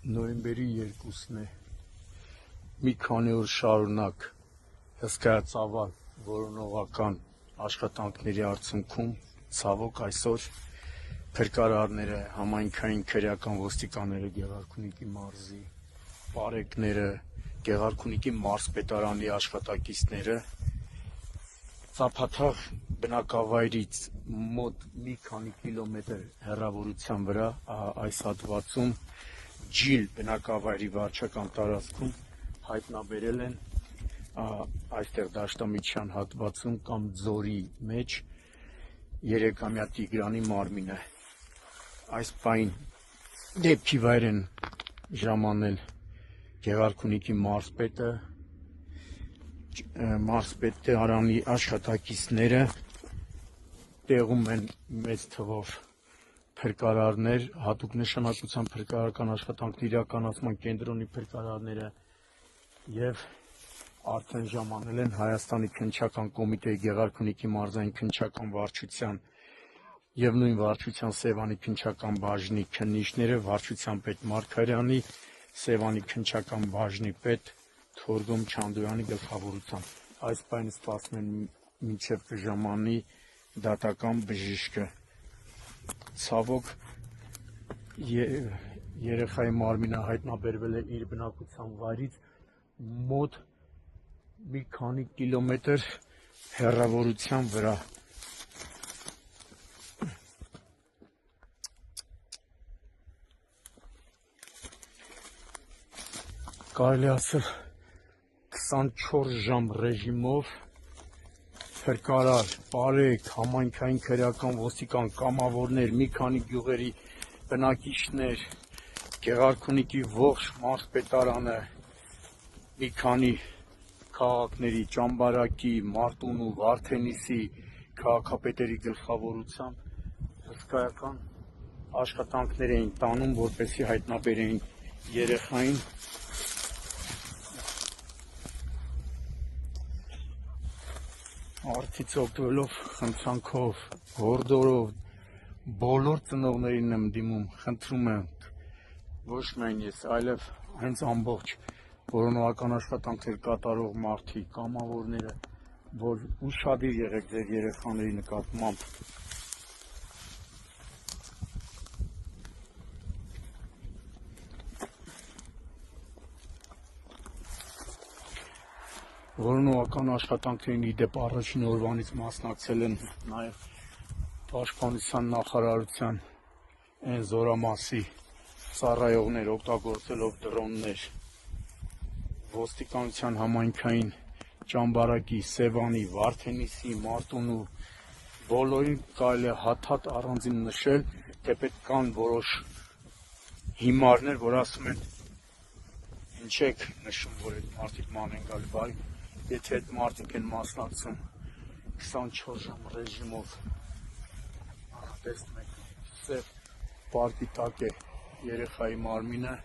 Նոյեմբերի 2-ն է, մի քանի օր շարունակ հսկայածավալ որոնողական աշխատանքների արդյունքում ցավոք այսօր փրկարարները, համայնքային քրեական ոստիկանները, Գեղարքունիքի մարզի պարեկները, Գեղարքունիքի մարզպետարանի աշխատակիցները Ծափաթաղ բնակավայրից մոտ մի քանի կիլոմետր հեռավորության վրա այս հատվածում Ջիլ բնակավայրի վարչական տարածքում հայտնաբերել են այստեղ դաշտամիջյան հատվածում կամ ձորի մեջ 3-ամյա Տիգրանի մարմինը։ Այս պայն դեպքի վայր են ժամանել Գեղարքունիքի մարզպետարանի աշխատակիցները, տեղում են մեծ թվով փրկարարներ, հատուկ նշանակության փրկարարական աշխատանքների իրականացման կենտրոնի փրկարարները և արդեն ժամանել են Հայաստանի քննչական կոմիտեի Գեղարքունիքի մարզային քննչական վարչության և նույն վարչության Սևանի քննչական բաժնի քննիչները վարչության պետ Մարգարյանի, Սևանի քննչական բաժնի պետ Թորգոմ Չանդոյանի գլխավորությամբ։ Այս պայն սպասում են մինչև կժամանի դատական բժիշկը։ Ցավոք երեխայի մարմինը հայտնաբերվել է իր բնակության վայրից մոտ մի քանի կիլոմետր հեռավորության վրա։ Կարելի ասել 24 ժամ ռեժիմով փրկարար, պարեկ, համայնքային քրեական ոստիկան, կամավորներ, մի քանի գյուղերի բնակիչներ, Գեղարքունիքի ողջ մարզպետարանը, մի քանի քաղաքների Ճամբարակի, Մարտունու, Վարդենիսի քաղաքապետերի գլխավորությամբ հսկայական աշխատանքներ էին տանում, որպեսզի հայտնաբերեին երեխային։ Արդից օգտվելով խնդրանքով, հորդորով բոլոր ծնողներին եմ դիմում, խնդրում եմ, ոչ միայն ես, այլև հենց ամբողջ որոնողական աշխատանքներ կատարող մարդիկ, կամավորները, որ ուշադիր եղեք ձեր երեխաների նկատմամբ։ Որոնողական աշխատանքներին իդեպ առաջին օրվանից մասնակցել են նաև Պաշտպանության նախարարության այն զորամասի ծառայողներ, օգտագործելով դրոններ, ոստիկանության համայնքային Ճամբարակի, Սևանի, Վարդենիսի, Մարտունու բոլորին կարելի է հատ-հատ առանձին նշել, թեպետ կան որոշ հիմարներ, որ ասում են ինչ եք նշում, որ այդ մարդիկ ման են գալի, բայց եթե այդ մարդիկ են մասնակցում 24 ժամ ռեժիմով, տեսնում եք, սև պարկի տակ է երեխայի մարմինը,